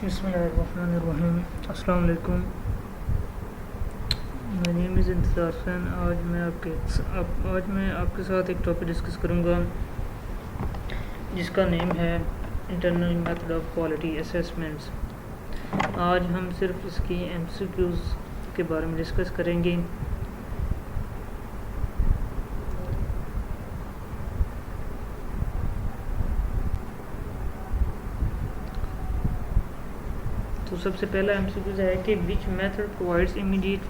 बिस्मिल्लाहिर्रहमानिर्रहीम। अस्सलाम वालेकुम। माय नेम इज़ इंतज़ार खान। आज मैं आपके साथ एक टॉपिक डिस्कस करूँगा जिसका नेम है internal method of quality assessments. आज हम सिर्फ इसकी एमसीक्यूज़ के बारे में डिस्कस करेंगे। तो सबसे पहला एमसीक्यूज़ है कि which method provides immediate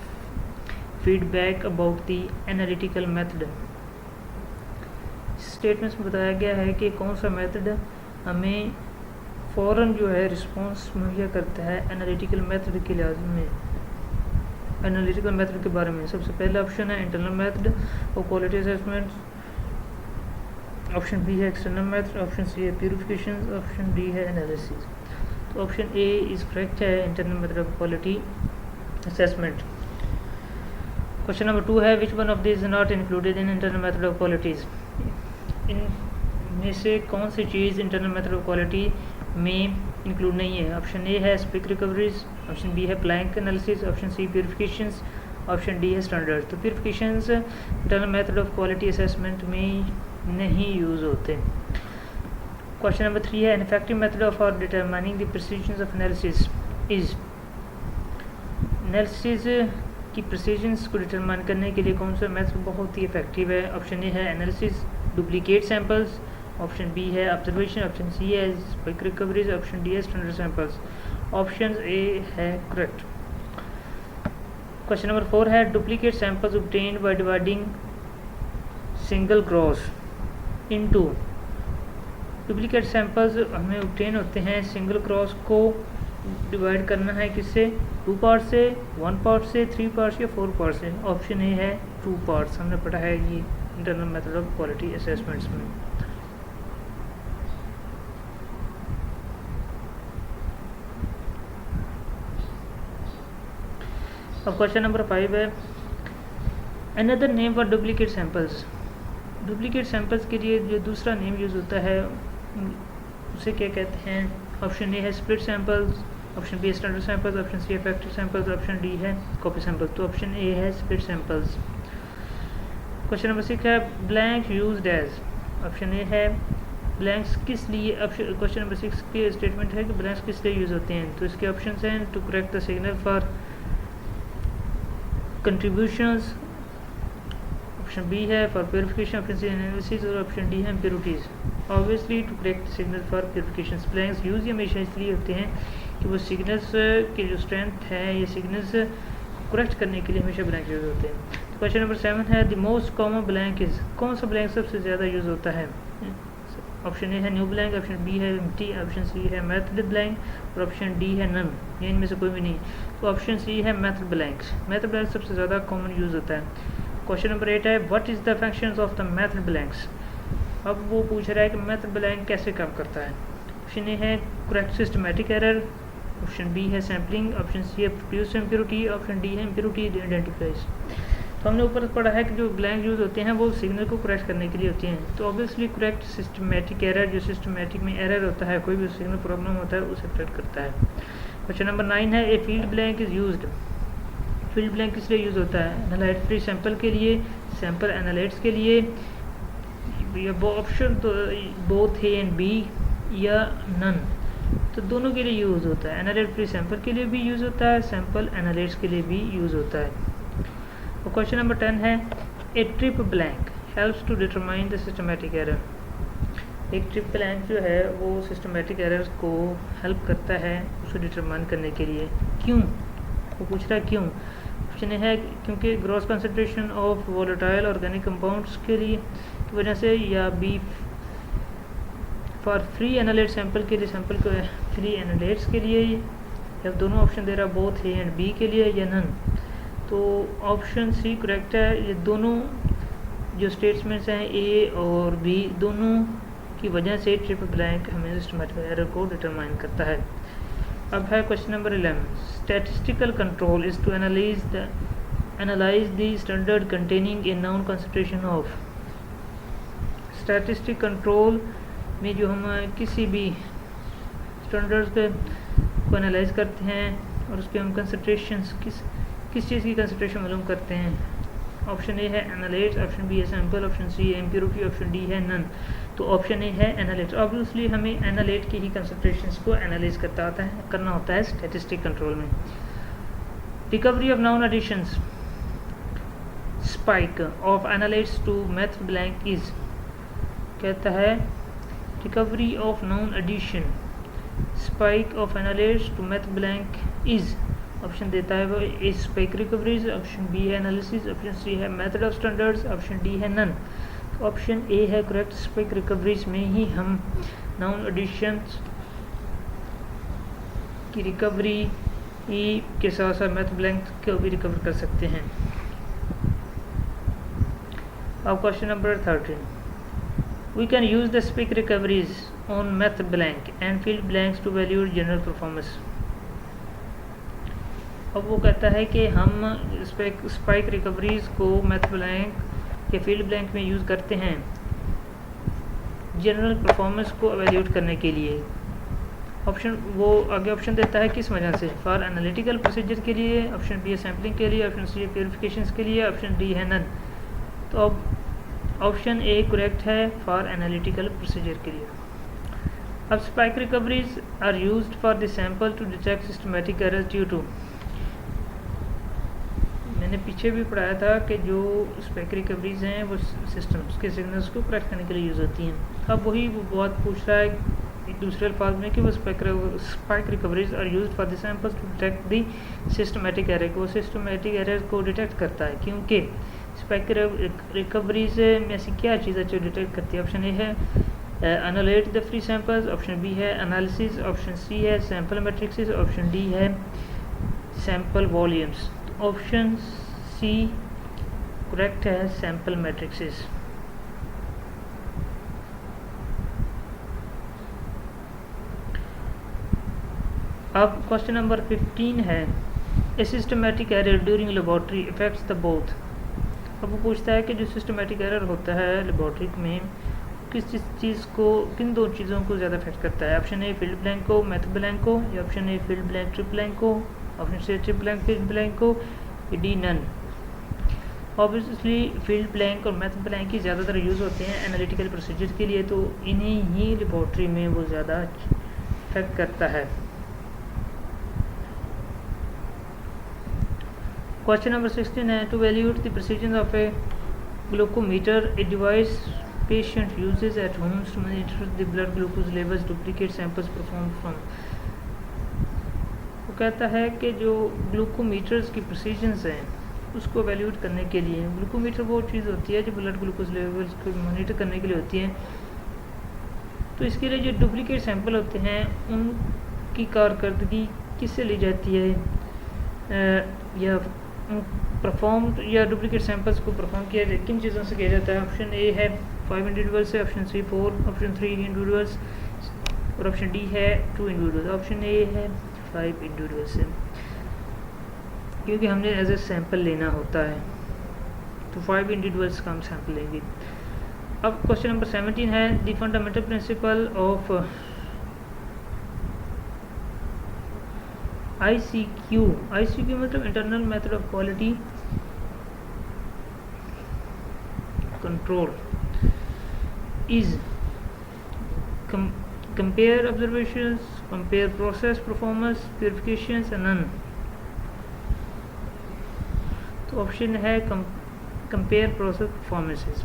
feedback about the analytical method. Statements में बताया गया है कि कौन सा मेथड हमें फ़ौरन जो है रिस्पांस मुहैया करता है एनालिटिकल मेथड के लिहाज में, एनालिटिकल मेथड के बारे में। सबसे पहला ऑप्शन है इंटरनल मेथड और क्वालिटी असेसमेंट, ऑप्शन बी है एक्सटर्नल मेथड, ऑप्शन सी है प्यूरिफिकेशन, ऑप्शन डी है एनालिसिस। तो ऑप्शन ए इज़ करेक्ट है, internal method of quality assessment. Question number 2 है which one of this is not included in internal method of qualities. इनमें से कौन सी चीज़ internal method of quality में include नहीं है। ऑप्शन ए है स्पिक रिकवरीज, ऑप्शन बी है blank analysis, option C purifications, option D है स्टैंडर्ड। तो purifications internal method of quality assessment में नहीं यूज़ होते। क्वेश्चन नंबर 3 है an effective method of for determining the precision of analysis is. Analysis की precisions को determine करने के लिए कौन सा मेथड बहुत ही इफेक्टिव है। ऑप्शन ए है analysis duplicate samples, option B है ऑब्जर्वेशन, ऑप्शन सी है स्पिक रिकवरीज, ऑप्शन डी है स्टैंडर्ड सैंपल्स। ऑप्शन ए है करेक्ट। क्वेश्चन नंबर 4 है duplicate samples obtained by dividing single gross into. Duplicate samples हमें obtain होते हैं single cross को divide करना है किससे, 2 पार्ट से, 1 पार्ट से, 3 पार्ट्स या 4 पार्ट से। ऑप्शन ए है 2 पार्ट्स। हमने पढ़ा है ये internal method of quality assessments में। अब क्वेश्चन नंबर 5 है another name for duplicate samples. Duplicate samples के लिए जो दूसरा नेम यूज़ होता है उसे क्या कहते हैं। ऑप्शन ए है स्प्लिट सैंपल्स, ऑप्शन बी है स्टैंडर्ड सैंपल्स, ऑप्शन सी है फैक्ट्री सैंपल्स, ऑप्शन डी है कॉपी सैंपल्स। तो ऑप्शन ए है स्प्लिट सैंपल्स। क्वेश्चन नंबर 6 है blank used as. Option A है ब्लैंक्स किस लिए। क्वेश्चन नंबर 6 की स्टेटमेंट है कि ब्लैंक्स किस लिए यूज़ होते हैं। तो इसके ऑप्शन हैं to correct the signal for contributions, option B है for purification, option C analysis और ऑप्शन डी है impurities. Obviously to correct signal for purification. Blanks use हमेशा इसलिए होते हैं कि वो सिग्नल्स की जो स्ट्रेंथ है ये सिग्नल्स करेक्ट करने के लिए हमेशा ब्लैंक यूज़ होते हैं। क्वेश्चन नंबर 7 है the most common blank is. कौन सा ब्लैंक सबसे ज़्यादा यूज़ होता है। ऑप्शन ए है न्यू ब्लैंक, ऑप्शन बी है एम्प्टी, ऑप्शन सी है मेथड ब्लैंक और ऑप्शन डी है नन। ये इनमें से कोई भी नहीं। तो ऑप्शन सी है मेथड ब्लैंक्स। मेथड ब्लैंक सबसे ज़्यादा कॉमन यूज़ होता है। क्वेश्चन नंबर 8 है what is the functions of the method blanks. अब वो पूछ रहा है कि मेथड ब्लैंक कैसे काम करता है। ऑप्शन ए है correct systematic error, option B है सैम्पलिंग, ऑप्शन सी है प्रोड्यूस इम्प्योरिटी, ऑप्शन डी है इम्प्योरिटी आइडेंटिफाइज। तो हमने ऊपर पढ़ा है कि जो ब्लैंक यूज़ होते हैं वो सिग्नल को करेक्ट करने के लिए होते हैं। तो ऑब्वियसली करेक्ट सिस्टमैटिक एरर, जो सिस्टमैटिक में एरर होता है, कोई भी सिग्नल प्रॉब्लम होता है उसे करेक्ट करता है। क्वेश्चन नंबर 9 है ए field blank is used. Field blank किस लिए यूज़ होता है। एनालाइट फ्री सैंपल के लिए, सैंपल एनालाइट्स के लिए, या ऑप्शन तो बोथ ए एंड बी या नन। तो दोनों के लिए यूज़ होता है। एनालाइट फ्री सैंपल के लिए भी यूज़ होता है, सैंपल एनालाइट्स के लिए भी यूज़ होता है। और क्वेश्चन नंबर 10 है a trip blank helps to determine the systematic error. एक ट्रिप ब्लैंक जो है वो सिस्टमैटिक एरर्स को हेल्प करता है उसे डिटरमाइन करने के लिए। क्यों, वो पूछ रहा है क्यों। ऑप्शन है क्योंकि gross concentration of volatile organic compounds के लिए की वजह से, या B for free analyte sample के लिए, सैंपल को फ्री एनालाइट्स के लिए, या दोनों ऑप्शन दे रहा बोथ ए एंड बी के लिए या नन। तो ऑप्शन सी करेक्ट है। ये दोनों जो स्टेटमेंट्स हैं ए और बी, दोनों की वजह से ट्रिप ब्लैंक हमें सिस्टमैटिक एरर को डिटरमाइन करता है। अब है question number 11 statistical control is to analyze the standard containing a known concentration of. Statistic control में जो हम किसी भी स्टैंडर्ड्स को एनालाइज करते हैं और उसके हम कंसंट्रेशन किस चीज़ की कंसंट्रेशन मालूम करते हैं। ऑप्शन ए है एनालाइट्स, ऑप्शन बी है सैंपल, ऑप्शन सी है इम्प्योरिटी, ऑप्शन डी है नन। तो ऑप्शन ए है एनालाइट्स। ऑब्वियसली हमें एनालाइट की ही कंसंट्रेशंस को एनालाइज करना होता है स्टैटिस्टिक कंट्रोल में। Recovery of known additions spike of analytes to math blank is, कहता है recovery of known addition spike of analytes to math blank is, option देता है वो a spike recoveries, option B है एनालिसिस, ऑप्शन सी है method of standards, option D है none. Option A है correct, spike recoveries में ही हम noun editions की रिकवरी के साथ साथ मैथ ब्लैंक को भी रिकवर कर सकते हैं। अब question number 13, we can use the spike recoveries on math blank and field blanks to evaluate general performance. अब वो कहता है कि हम स्पाइक रिकवरीज को मैथ ब्लैंक या फील्ड ब्लैंक में यूज़ करते हैं जनरल परफॉर्मेंस को एवेल्यूएट करने के लिए। ऑप्शन वो आगे ऑप्शन देता है किस वजह से, फॉर एनालिटिकल प्रोसीजर के लिए, ऑप्शन बी है सैम्पलिंग के लिए, ऑप्शन सी है प्योरिफिकेशन के लिए, ऑप्शन डी है नन। तो अब ऑप्शन ए करेक्ट है फॉर एनालिटिकल प्रोसीजर के लिए। अब spike recoveries are used for the sample to detect systematic errors due to, मैंने पीछे भी पढ़ाया था कि जो स्पाइक रिकवरीज हैं वो सिस्टम्स के सिग्नल्स को करेक्ट करने के लिए यूज़ होती हैं। अब वही वो बहुत पूछ रहा है दूसरे अल्फाज में कि वो spike recoveries are used for the samples to detect the systematic error, को सिस्टमैटिक एरर को डिटेक्ट करता है क्योंकि स्पाइक रिकवरीज में ऐसी क्या चीज़ है जो डिटेक्ट करती है। ऑप्शन ए है analyse the free samples, option B है एनालिसिस, ऑप्शन सी है सैंपल मैट्रिक्स, ऑप्शन डी है sample volumes. Option C correct है सैंपल मैट्रिक्स। अब क्वेश्चन नंबर 15 है a systematic error during laboratory effects the both. अब वो पूछता है कि जो सिस्टमैटिक एरर होता है लेबोरेटरी में किस चीज़ को, किन दो चीज़ों को ज़्यादा इफेक्ट करता है। ऑप्शन ए फील्ड ब्लैंक को मैथ ब्लैंक को, या option A field blank trip blank को, option C trip blank field blank को, D none. Obviously field blank और मैथ ब्लैंक ही ज़्यादातर यूज़ होते हैं एनालिटिकल प्रोसीजर के लिए, तो इन्हें ही लेबोरेटरी में वो ज़्यादा इफेक्ट करता है। क्वेश्चन नंबर 16 है to evaluate the precision of a glucometer, a device patient uses at homes to monitor the blood glucose levels, duplicate samples perform from. वो कहता है कि जो ग्लूकोमीटर्स की प्रिसिजन्स हैं उसको वैल्यूएट करने के लिए, ग्लूकोमीटर वो चीज़ होती है जो ब्लड ग्लूकोज लेवल्स को मॉनिटर करने के लिए होती है, तो इसके लिए जो डुप्लीकेट सैंपल होते हैं उनकी कारकर्दगी किससे ली जाती है, या परफॉर्म या डुप्लीकेट सैंपल्स को परफॉर्म किया किन चीज़ों से किया जाता है। ऑप्शन ए है 5 इंडिविजुअल्स है, ऑप्शन सी 4, ऑप्शन 3 इंडिविजुअल्स और ऑप्शन डी है 2 इंडिविजुअल्स। ऑप्शन ए है 5 इंडिविजुअल्स है क्योंकि हमने एज ए सैंपल लेना होता है, तो 5 इंडिविजुअल्स का हम सैंपल लेंगे। अब क्वेश्चन नंबर 17 है the fundamental principle of ICQ मतलब internal method of quality control is compare observations, compare process performance, purifications and none. तो ऑप्शन है कंपेयर प्रोसेस परफॉर्मेंसेस।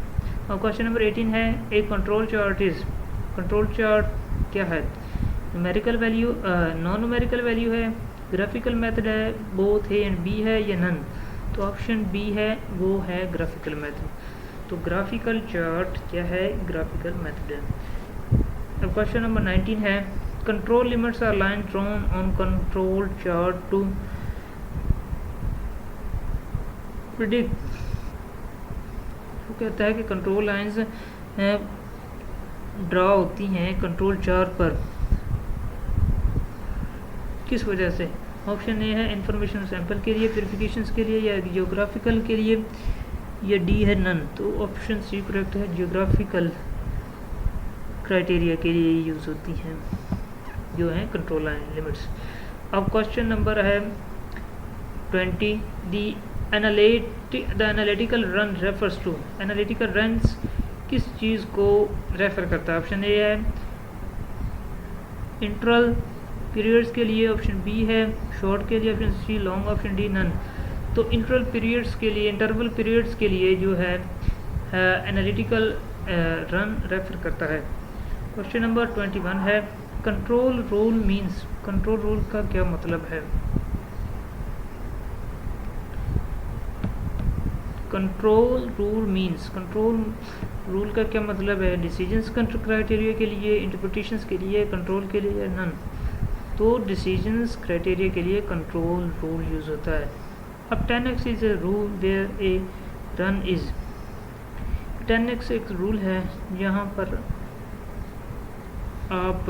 और क्वेश्चन नंबर 18 है a control chart is, control chart क्या है, numerical value, non numerical value है, graphical method है, both A and B है या नन। तो ऑप्शन बी है वो है ग्राफिकल मेथड। तो ग्राफिकल चार्ट क्या है, ग्राफिकल मेथड है। अब क्वेश्चन नंबर 19 है control limits are line drawn on control chart to predict. वो कहता है कि कंट्रोल लाइंस ड्रा होती हैं कंट्रोल चार्ट पर, किस वजह से। ऑप्शन ए है इंफॉर्मेशन सैंपल के लिए, प्यूरिफिकेशंस के लिए या जियोग्राफिकल के लिए, या डी है नन। तो ऑप्शन सी करेक्ट है, जियोग्राफिकल क्राइटेरिया के लिए यूज़ होती हैं जो है कंट्रोल लाइन लिमिट्स। अब क्वेश्चन नंबर है 20, the analytical run refers to, analytical runs किस चीज़ को रेफर करता है? ऑप्शन ए है इंटरवल पीरियड्स के लिए, ऑप्शन बी है शॉर्ट के लिए, option C long, option D none. तो इंटरवल पीरियड्स के लिए, इंटरवल पीरियड्स के लिए जो है एनालिटिकल रन रेफर करता है। क्वेश्चन नंबर 21 है control rule means, control rule का क्या मतलब है? Control rule means, control rule का क्या मतलब है? डिसीजंस कंट्रोल क्राइटेरिया के लिए, इंटरप्रिटेशंस के लिए, कंट्रोल के लिए, नन। तो डिसीजंस क्राइटेरिया के लिए कंट्रोल रूल यूज होता है। अब 10x is a rule where a run is, 10x एक रूल है यहाँ पर आप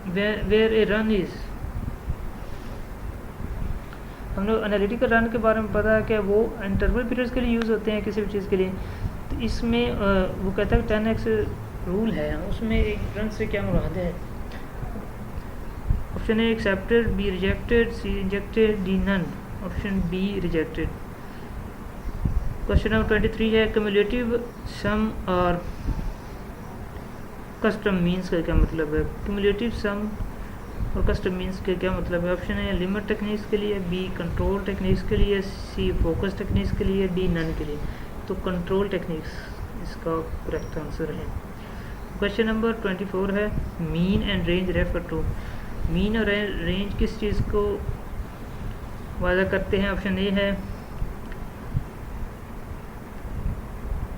वेयर ए रन इज, हम लोग एनालिटिकल रन के बारे में पता है कि वो इंटरवल पीरियड्स के लिए यूज़ होते हैं किसी भी चीज़ के लिए। तो इसमें वो कहता है 10x रूल है, उसमें एक रन से क्या मुराद है? Option A accepted, B rejected, C rejected, D none, option B rejected. Question number 23 है क्यूमुलेटिव सम और कस्टम मीन्स का क्या मतलब है? क्यूमुलेटिव सम और कस्टम मीन्स के क्या मतलब है? ऑप्शन है लिमिट टेक्निक्स के लिए, बी कंट्रोल टेक्निक्स के लिए, सी फोकस टेक्निक्स के लिए, डी नन के लिए। तो कंट्रोल टेक्निक्स इसका करेक्ट आंसर है। क्वेश्चन नंबर 24 है mean and range refer to, mean और रेंज किस चीज़ को वादा करते हैं? ऑप्शन ए है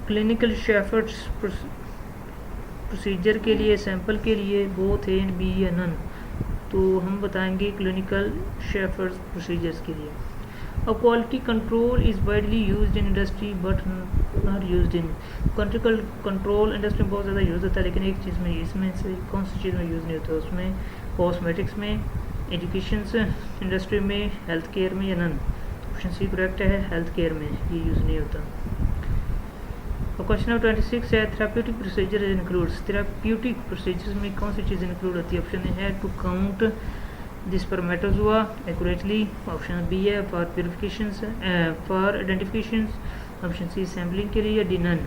क्लिनिकल शेफर्ड्स प्रोसीजर के लिए, सैंपल के लिए, बोथ ए एंड बी या नन। तो हम बताएंगे क्लिनिकल शेफर्ड्स प्रोसीजर्स के लिए। अब quality control is widely used in industry but not used in, quality control industry में बहुत ज़्यादा यूज़ होता है लेकिन एक चीज़ में, इसमें से कौन सी चीज़ में यूज़ नहीं होता? उसमें कॉस्मेटिक्स में, एजुकेशन इंडस्ट्री में, हेल्थ केयर में या नन। ऑप्शन सी करेक्ट है, हेल्थ केयर में ये यूज़ नहीं होता। और क्वेश्चन नंबर 26 है therapeutic procedure includes, therapeutic procedures में कौन सी चीज़ इंक्लूड होती है? ऑप्शन ए है to count the spermatozoa accurately, option B है for purification, for identification, option C sampling के लिए, डी नन।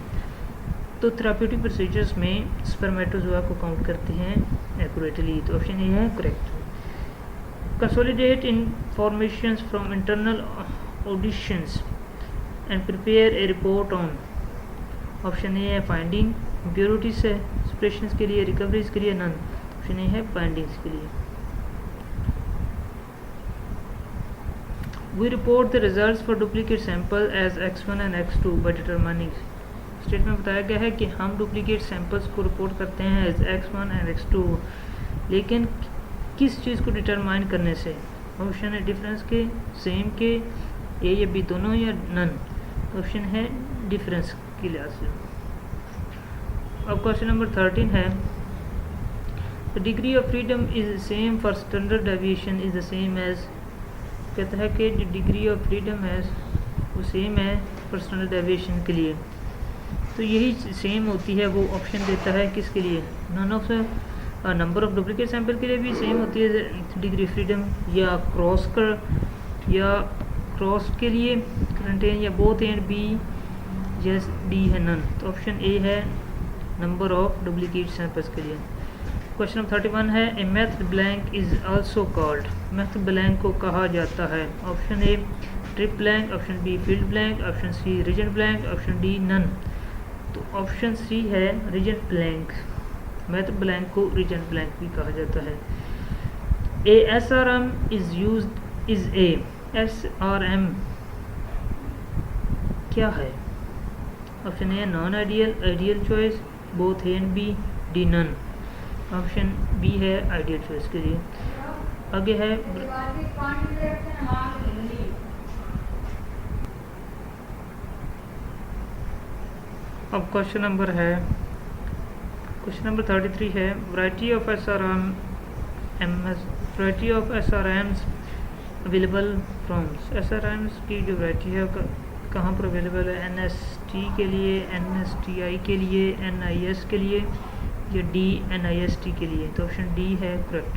तो थेराप्यूटिक प्रोसीजर्स में स्पर्मेटोजोआ को काउंट करते हैं एक्यूरेटली, तो ऑप्शन ए है correct. Consolidate information from internal auditions and prepare a report on, option A है फाइंडिंग, इम्प्योरिटीज है सेपरेशंस के लिए, रिकवरीज के लिए, नन। ऑप्शन ए है फाइंडिंग्स के लिए। We report the results for duplicate sample as x1 and x2 by determining, statement में बताया गया है कि हम डुप्लीकेट सैंपल्स को रिपोर्ट करते हैं एज x1 एंड x2, लेकिन किस चीज़ को डिटरमाइन करने से? ऑप्शन है डिफरेंस के, सेम के, ए या बी दोनों या नन। ऑप्शन है डिफरेंस के लिहाज से। अब क्वेश्चन नंबर 13 है the degree of freedom is same for standard deviation is the same as, कहता है कि जो डिग्री ऑफ फ्रीडम है वो सेम है फॉर स्टैंडर्ड डेविएशन के लिए। तो यही सेम होती है, वो ऑप्शन देता है किसके लिए? None of number of duplicate sample के लिए भी सेम होती है डिग्री फ्रीडम, या क्रॉस कर, या क्रॉस के लिए कंटेन, या both A and B, yes D है नन। तो ऑप्शन ए है नंबर ऑफ डुप्लीकेट सैंपल्स के लिए। क्वेश्चन नंबर 31 है a method blank is also called, method blank को कहा जाता है? Option A trip blank, option B field blank, option C reagent blank, option D none. तो option C है reagent blank, method blank को reagent blank भी कहा जाता है। A S R M is used is A, S R M क्या है? Option A non ideal, ideal choice, both A and B, D none. Option B है ideal choice के लिए। आगे है अब क्वेश्चन नंबर 33 है variety of variety of SRMs available firms, SRMs की जो वैरायटी है कहाँ पर अवेलेबल है? NST के लिए, NSTI के लिए, NIS के लिए, या D NIST के लिए। तो ऑप्शन डी है करेक्ट।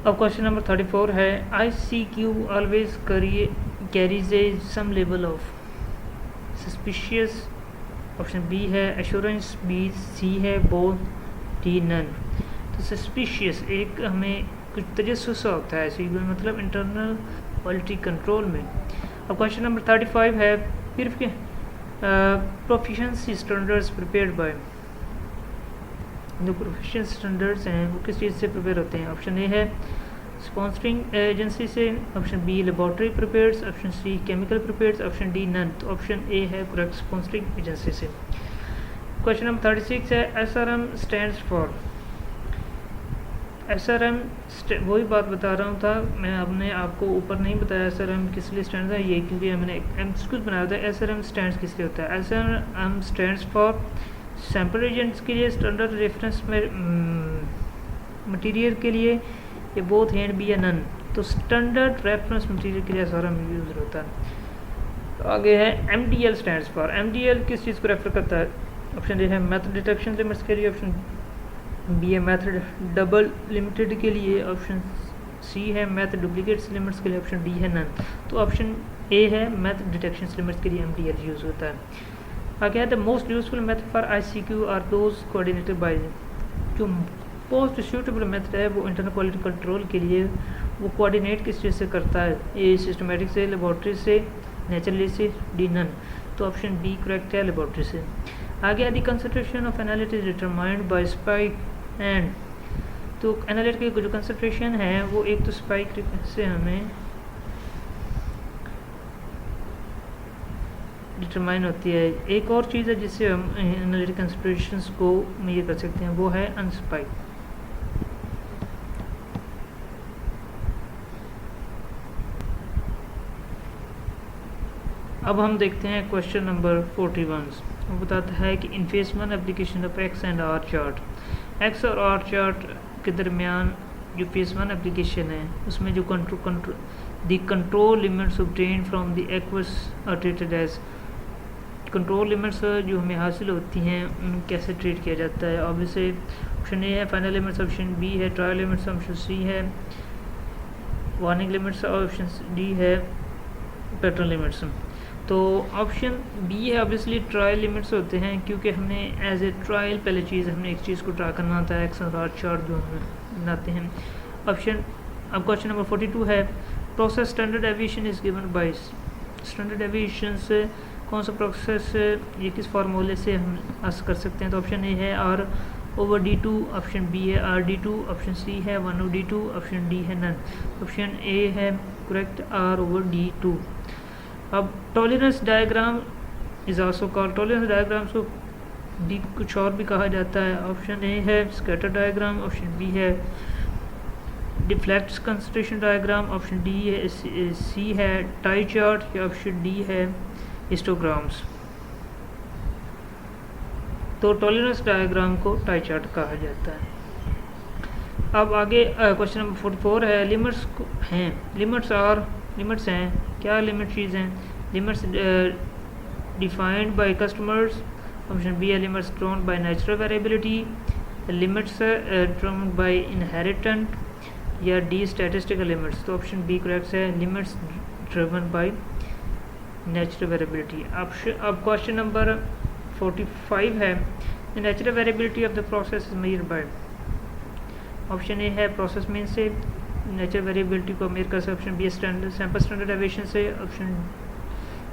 अब क्वेश्चन नंबर 34 है ICQ always carries a some level of suspicious, option B है एश्योरेंस, बी सी है बोथ, डी नन। तो सस्पिशियस एक हमें कुछ तजस्सुस होता है ICQ मतलब इंटरनल क्वालिटी कंट्रोल में। अब क्वेश्चन नंबर 35 है सिर्फ के प्रोफिशिएंसी स्टैंडर्ड्स प्रिपेयर्ड बाय, जो प्रोफिशिएंसी स्टैंडर्ड्स हैं वो किस चीज़ से प्रिपेयर होते हैं? ऑप्शन ए है स्पॉन्सरिंग एजेंसी से, option B laboratory prepares, option C chemical prepares, option D none. तो ऑप्शन ए है करेक्ट, स्पॉन्सरिंग एजेंसी से। क्वेश्चन नंबर 36 है SRM स्टैंड्स फॉर। SRM वही बात बता रहा हूँ था मैं, आपने आपको ऊपर नहीं बताया SRM किस लिए स्टैंड है ये, क्योंकि मैंने MCQ बनाया था। SRM स्टैंड्स किस लिए होता है? SRM stands for sample agents के लिए, स्टैंडर्ड रेफरेंस में मटेरियल के लिए, ये बोथ हैं बी या नन। तो स्टैंडर्ड रेफरेंस मटेरियल के लिए SRM यूज होता है। तो आगे है MDL स्टैंड्स फॉर। MDL किस चीज़ को रेफर करता है? ऑप्शन ए है मेथड डिटेक्शन लिमिट्स के लिए, ऑप्शन बी है मेथड डबल लिमिटेड के लिए, ऑप्शन सी है मेथड डुप्लीकेट्स लिमिट्स के लिए, ऑप्शन डी है नन। तो ऑप्शन ए है मेथड डिटेक्शन लिमिट्स के लिए MDL यूज होता है। आगे है the most useful method for ICQ are those coordinated by. जो मोस्ट सूटेबल मेथड है वो इंटरनल क्वालिटी कंट्रोल के लिए वो कोऑर्डिनेट किस चीज़ से करता है? ए सिस्टमेटिक से, लेबॉर्ट्री से, नेचुरली से, डी नन। तो ऑप्शन बी करेक्ट है, लेबॉर्ट्री से। आगे the concentration of analytics determined by spike and. तो एनालिटिक की जो कंसंट्रेशन है वो एक तो स्पाइक से हमें डिटरमाइन होती है, एक और चीज़ है जिससे हम एनालिटिक कंसंट्रेशंस को मेजर कर सकते हैं, वो है अनस्पाइक। अब हम देखते हैं क्वेश्चन नंबर 41। वो बताता है कि in phase 1 application of X and R chart, X और आर चार्ट के दरमियान जो फेज 1 एप्लीकेशन है उसमें जो control limits obtained from the एक्वस are treated as. Control limits जो हमें हासिल होती हैं उन कैसे ट्रीट किया जाता है? ऑब्वियसली ऑप्शन ए है फाइनल लिमिट्स, ऑप्शन बी है ट्रायल लिमिट्स, ऑप्शन सी है वार्निंग लिमिट्स, ऑप्शन डी है पैटर्न लिमिट्स। तो ऑप्शन बी है ऑब्वियसली ट्रायल लिमिट्स होते हैं, क्योंकि हमने एज ए ट्रायल पहले चीज़ हमने एक चीज़ को ट्राई करना होता है, एक्स और आर चार्ट जो हम बनाते हैं। ऑप्शन अब क्वेश्चन नंबर 42 है process standard aviation is given by. Standard aviation से कौन सा प्रोसेस ये किस फार्मूले से हम हासिल कर सकते हैं? तो ऑप्शन ए है R/D2, ऑप्शन बी है R/D2, ऑप्शन सी है 1/D2, ऑप्शन डी है नन। ऑप्शन ए है करेक्ट R/D2। अब tolerance diagram is also called, tolerance diagram को भी कुछ और भी कहा जाता है। ऑप्शन ए है स्कैटर डायग्राम, ऑप्शन बी है deflect concentration diagram, option D है सी है टाई चार्ट, या ऑप्शन डी है हिस्टोग्राम्स। तो टॉलरेंस डायग्राम को टाई चार्ट कहा जाता है। अब आगे क्वेश्चन नंबर 44 है लिमिट्स हैं, लिमिट्स हैं क्या? लिमिट चीज़ हैं limits defined by customers, option B है limits drawn by natural variability, limits drawn by inherent, या डी स्टैटिस्टिकल लिमिट्स। तो ऑप्शन बी करेक्ट है, limits driven by natural variability. अब क्वेश्चन नंबर 45 है the natural variability of the process is measured by. Option A है process mean से natural variability को measure कर सकते, option B standard sample standard deviation से, option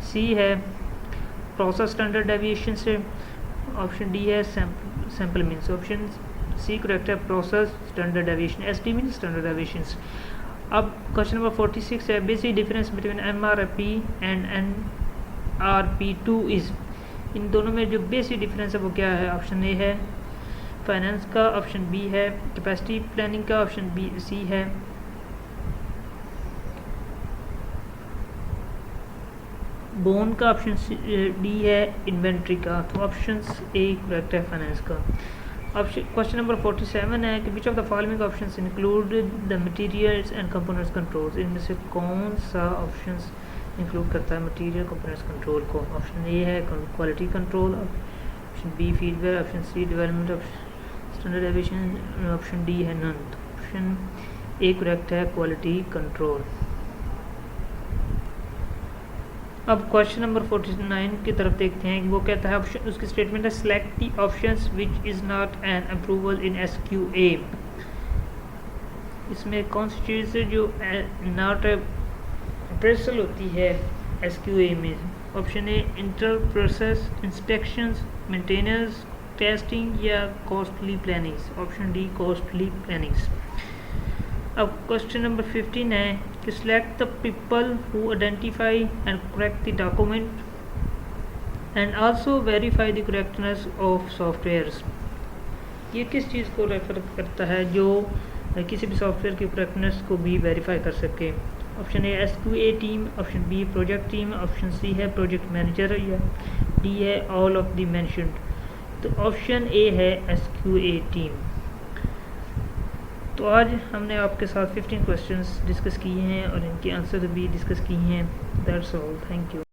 C है process standard deviation से, ऑप्शन डी है सैंपल मीन से। ऑप्शन सी करेक्ट है process standard deviation, ST mean standard deviations. अब क्वेश्चन नंबर 46 है basic difference between MRP and NRP2 is. इन दोनों में जो बेसिक डिफरेंस है वो क्या है? ऑप्शन ए है फाइनेंस का, ऑप्शन बी है कैपेसिटी प्लानिंग का, ऑप्शन बी सी है बोन का, ऑप्शन डी है इन्वेंट्री का। तो ऑप्शन ए करेक्ट है फाइनेंस का। ऑप्शन क्वेश्चन नंबर 47 है कि which of the following options include the materials and components controls. इनमें से कौन सा ऑप्शंस इंक्लूड करता है मटेरियल कंपोनेंट्स कंट्रोल को? ऑप्शन ए है quality control, option B feedback, option C development, option standard deviation, option D है none. Option A correct है क्वालिटी कंट्रोल। अब क्वेश्चन नंबर 49 की तरफ देखते हैं। वो कहता है ऑप्शन, उसकी स्टेटमेंट है select the options which is not an approval in SQA। इसमें कौन सी चीज़ है जो नॉट अप्रेजल होती है SQA में? Option A inter process inspections, maintenance, testing या costly plannings. Option D costly plannings. अब क्वेश्चन नंबर 15 है कि select the people who identify and correct the document and also verify the correctness of softwares. ये किस चीज़ को refer करता है? जो किसी भी सॉफ्टवेयर की करेक्टनेस को भी वेरीफाई कर सके। Option A SQA team, option B project team, option C है प्रोजेक्ट मैनेजर या डी है ऑल ऑफ द मेंशन्ड। तो ऑप्शन ए है SQA टीम। तो आज हमने आपके साथ 15 क्वेश्चंस डिस्कस किए हैं और इनके आंसर भी डिस्कस किए हैं। That's all, thank you.